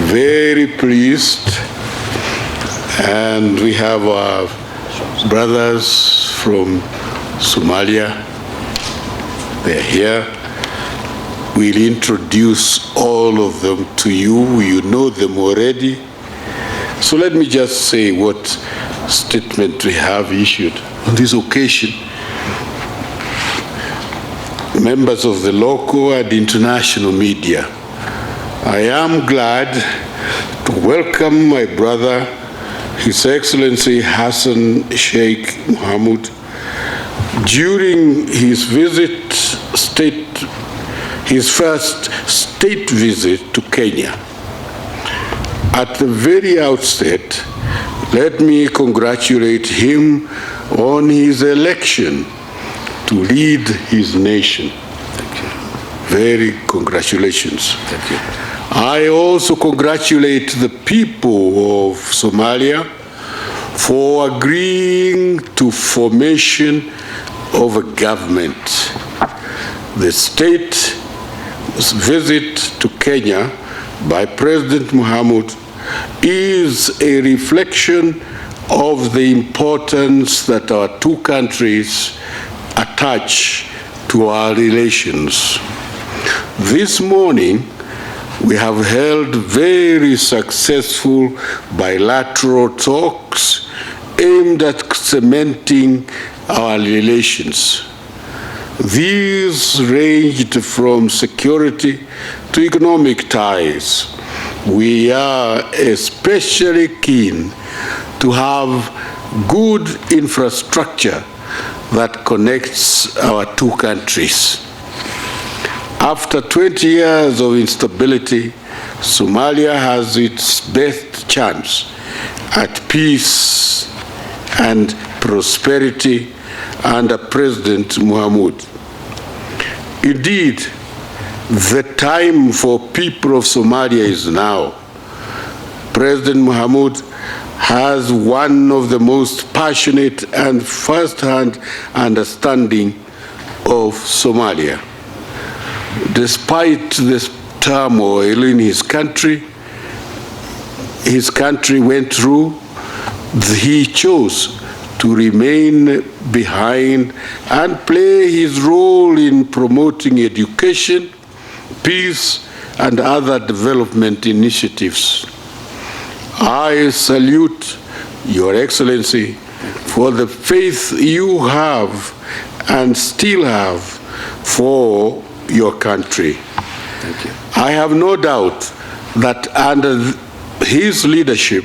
Very pleased, and we have our brothers from Somalia. They're here. We'll introduce all of them to you. You know them already. So let me just say what statement we have issued on this occasion. Members of the local and international media, I am glad to welcome my brother, His Excellency HASSAN Sheikh Mohamud, during his first state visit to Kenya. At the very outset, let me congratulate him on his election to lead his nation. Thank you. Very congratulations. Thank you. I also congratulate the people of Somalia for agreeing to formation of a government. The state visit to Kenya by President Mohamud is a reflection of the importance that our two countries attach to our relations. This morning, we have held very successful bilateral talks aimed at cementing our relations. These ranged from security to economic ties. We are especially keen to have good infrastructure that connects our two countries. After 20 years of instability, Somalia has its best chance at peace and prosperity under President Mohamud. Indeed, the time for people of Somalia is now. President Mohamud has one of the most passionate and first-hand understanding of Somalia. Despite this turmoil in his country went through, he chose to remain behind and play his role in promoting education, peace, and other development initiatives. I salute Your Excellency for the faith you have and still have for your country. Thank you. I have no doubt that under his leadership,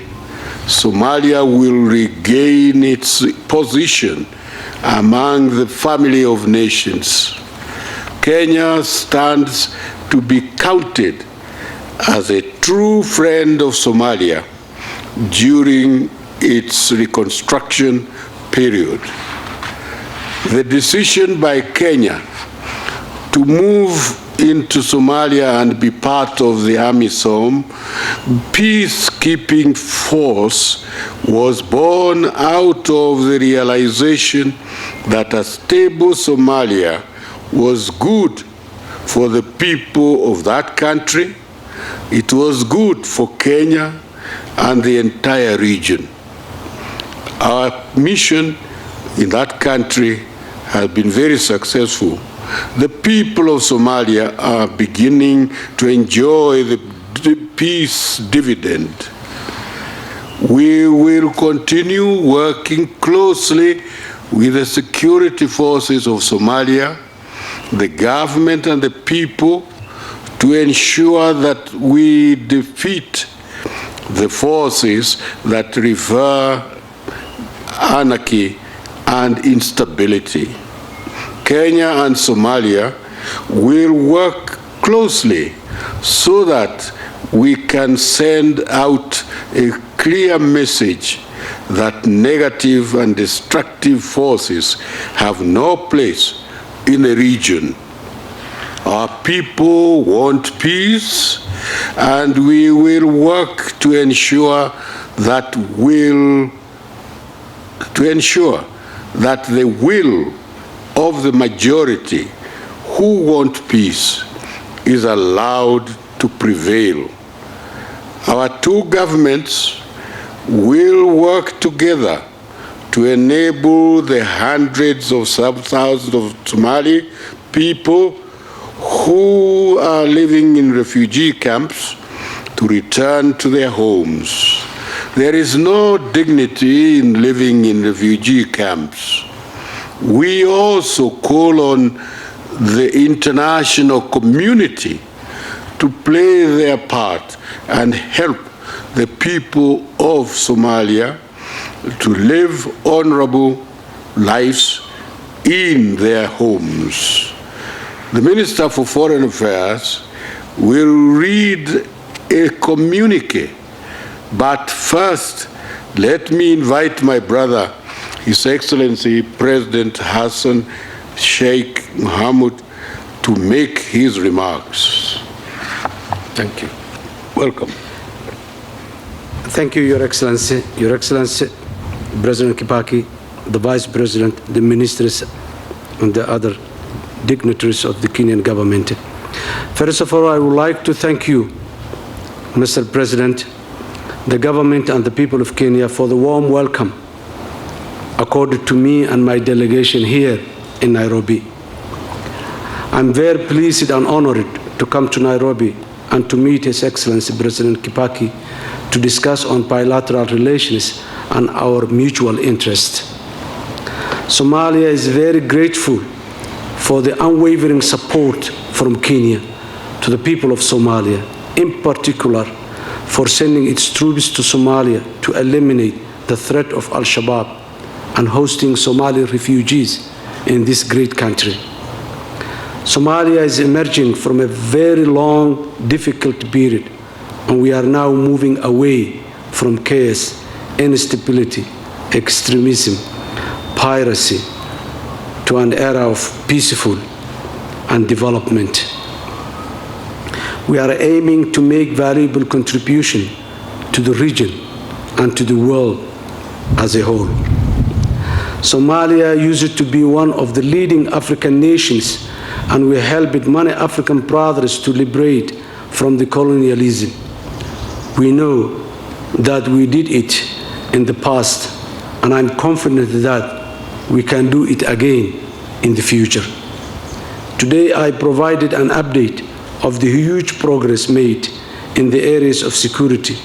Somalia will regain its position among the family of nations. Kenya stands to be counted as a true friend of Somalia during its reconstruction period. The decision by Kenya to move into Somalia and be part of the AMISOM peacekeeping force was born out of the realization that a stable Somalia was good for the people of that country. It was good for Kenya and the entire region. Our mission in that country has been very successful. The people of Somalia are beginning to enjoy the peace dividend. We will continue working closely with the security forces of Somalia, the government and the people to ensure that we defeat the forces that revere anarchy and instability. Kenya and Somalia will work closely so that we can send out a clear message that negative and destructive forces have no place in the region. Our people want peace, and we will work to ensure that the will of the majority who want peace is allowed to prevail. Our two governments will work together to enable the hundreds of thousands of Somali people who are living in refugee camps to return to their homes. There is no dignity in living in refugee camps. We also call on the international community to play their part and help the people of Somalia to live honorable lives in their homes. The Minister for Foreign Affairs will read a communique, but first let me invite my brother, His Excellency President HASSAN Sheikh Mohamud, to make his remarks. Thank you. Welcome. Thank you, Your Excellency. Your Excellency, President KIBAKI, the Vice President, the Ministers, and the other dignitaries of the Kenyan government. First of all, I would like to thank you, Mr. President, the government and the people of Kenya for the warm welcome accorded to me and my delegation here in Nairobi. I'm very pleased and honored to come to Nairobi and to meet His Excellency President KIBAKI to discuss on bilateral relations and our mutual interest. Somalia is very grateful for the unwavering support from Kenya to the people of Somalia, in particular for sending its troops to Somalia to eliminate the threat of Al-Shabaab and hosting Somali refugees in this great country. Somalia is emerging from a very long, difficult period, and we are now moving away from chaos, instability, extremism, piracy, to an era of peaceful and development. We are aiming to make valuable contribution to the region and to the world as a whole. Somalia used to be one of the leading African nations, and we helped many African brothers to liberate from the colonialism. We know that we did it in the past, and I'm confident that we can do it again in the future. Today, I provided an update of the huge progress made in the areas of security,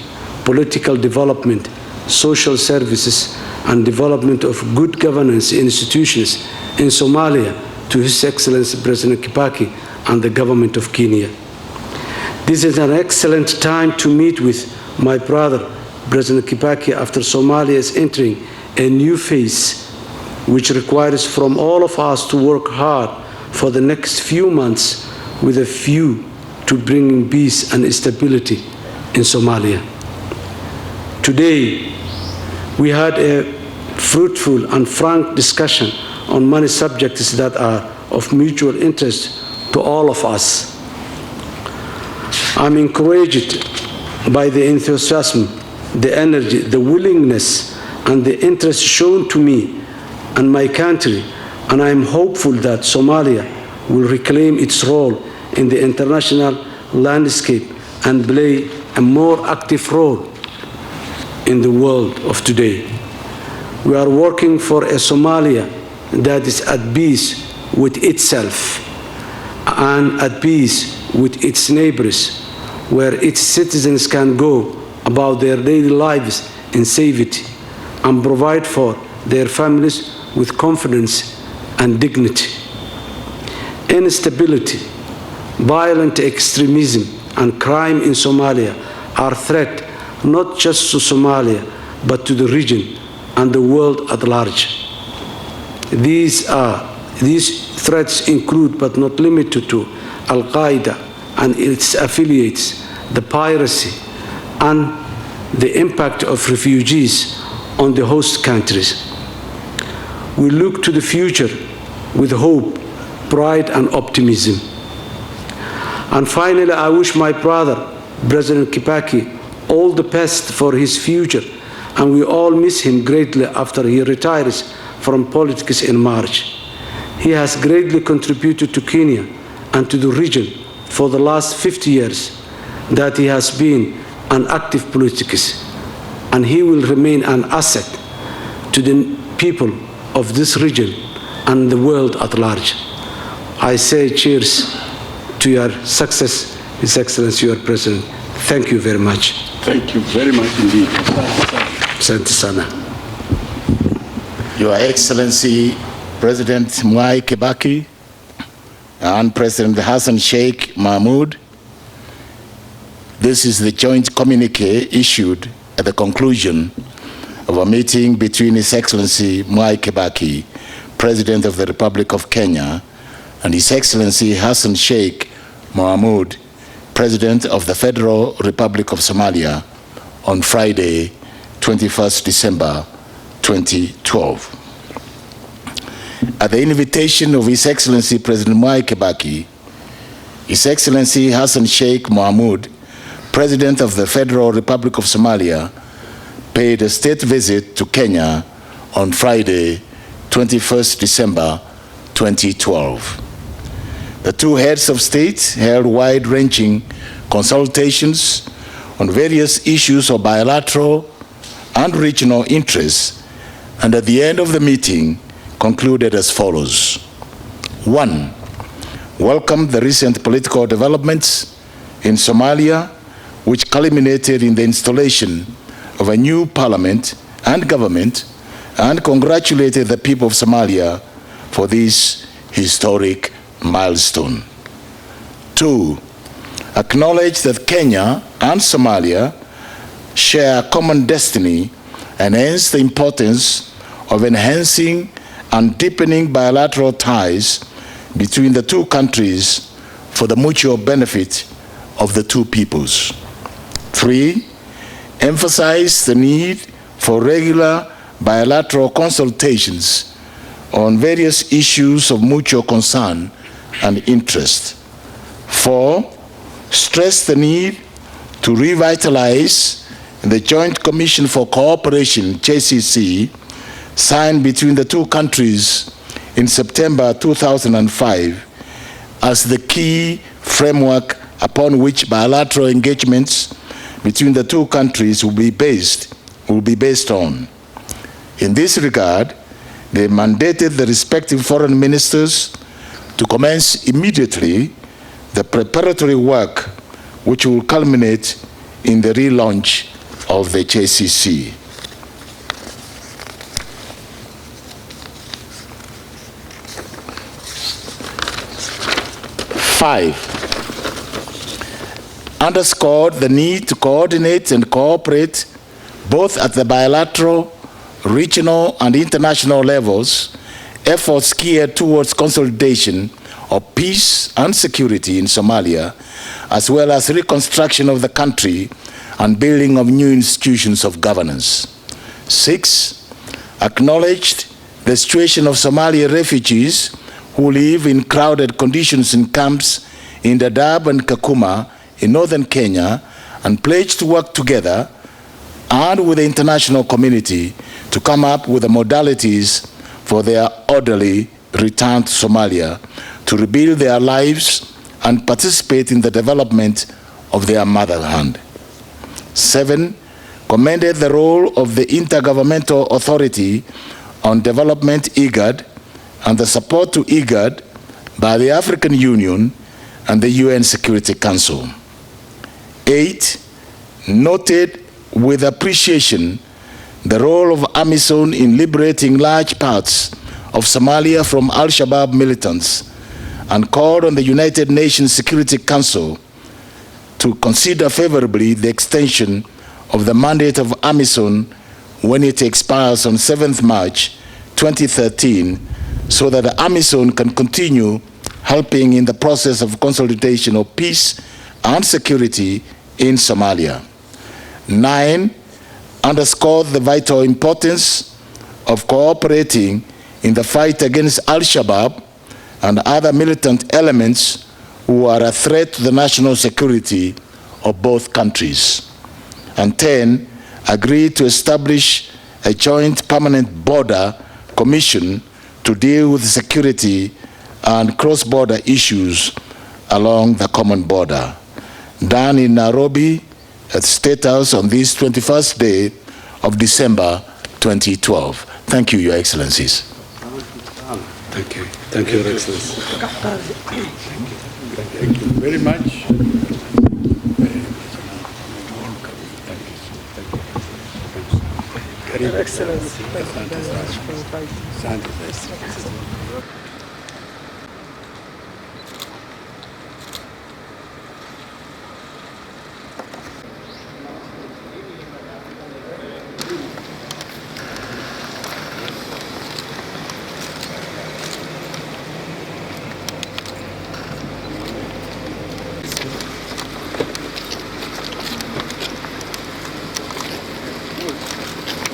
political development, social services, and development of good governance institutions in Somalia to His Excellency President KIBAKI and the government of Kenya. This is an excellent time to meet with my brother, President KIBAKI, after Somalia is entering a new phase, which requires from all of us to work hard for the next few months with a view to bringing peace and stability in Somalia. Today, we had a fruitful and frank discussion on many subjects that are of mutual interest to all of us. I'm encouraged by the enthusiasm, the energy, the willingness, and the interest shown to me and my country, and I am hopeful that Somalia will reclaim its role in the international landscape and play a more active role in the world of today. We are working for a Somalia that is at peace with itself and at peace with its neighbors, where its citizens can go about their daily lives in safety and provide for their families with confidence and dignity. Instability, violent extremism, and crime in Somalia are a threat not just to Somalia, but to the region and the world at large. These threats include, but not limited to, Al-Qaeda and its affiliates, the piracy, and the impact of refugees on the host countries. We look to the future with hope, pride, and optimism. And finally, I wish my brother, President KIBAKI, all the best for his future, and we all miss him greatly after he retires from politics in March. He has greatly contributed to Kenya and to the region for the last 50 years that he has been an active politician, and he will remain an asset to the people of this region and the world at large. I say cheers to your success, His Excellency, your President. Thank you very much. Thank you very much indeed. Asante sana. Your Excellency, President MWAI KIBAKI and President HASSAN Sheikh Mohamud, this is the joint communique issued at the conclusion of a meeting between His Excellency MWAI KIBAKI, President of the Republic of Kenya, and His Excellency HASSAN Sheikh Mohamud, President of the Federal Republic of Somalia, on Friday, 21st December 2012. At the invitation of His Excellency President MWAI KIBAKI, His Excellency HASSAN Sheikh Mohamud, President of the Federal Republic of Somalia, paid a state visit to Kenya on Friday, 21st December 2012. The two heads of state held wide-ranging consultations on various issues of bilateral and regional interests, and at the end of the meeting concluded as follows. 1. Welcome the recent political developments in Somalia, which culminated in the installation of a new parliament and government, and congratulated the people of Somalia for this historic milestone. 2. Acknowledge that Kenya and Somalia share a common destiny, and hence the importance of enhancing and deepening bilateral ties between the two countries for the mutual benefit of the two peoples. 3. Emphasize the need for regular bilateral consultations on various issues of mutual concern and interest. 4. Stress the need to revitalize the Joint Commission for Cooperation, JCC, signed between the two countries in September 2005 as the key framework upon which bilateral engagements between the two countries will be based on. In this regard, they mandated the respective foreign ministers to commence immediately the preparatory work which will culminate in the relaunch of the JCC. 5. Underscored the need to coordinate and cooperate both at the bilateral, regional, and international levels, efforts geared towards consolidation of peace and security in Somalia, as well as reconstruction of the country and building of new institutions of governance. 6. Acknowledged the situation of Somali refugees who live in crowded conditions in camps in Dadaab and Kakuma in northern Kenya, and pledged to work together and with the international community to come up with the modalities for their orderly return to Somalia, to rebuild their lives and participate in the development of their motherland. 7. Commended the role of the Intergovernmental Authority on Development, IGAD, and the support to IGAD by the African Union and the UN Security Council. 8. Noted with appreciation the role of AMISOM in liberating large parts of Somalia from Al-Shabaab militants, and called on the United Nations Security Council to consider favorably the extension of the mandate of AMISOM when it expires on 7th March 2013, so that the AMISOM can continue helping in the process of consolidation of peace and security in Somalia. 9, underscore the vital importance of cooperating in the fight against Al-Shabaab and other militant elements who are a threat to the national security of both countries. And 10, agree to establish a joint permanent border commission to deal with security and cross-border issues along the common border. Done in Nairobi at the State House on this 21st day of December 2012. Thank you, Your Excellencies. Thank you. Thank you, Your Excellency. Thank you very much. Your Excellency, thank you very much for inviting us.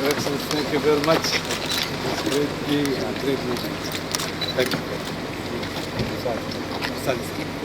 Your Excellency, thank you very much. It's great being a great meeting. Thank you.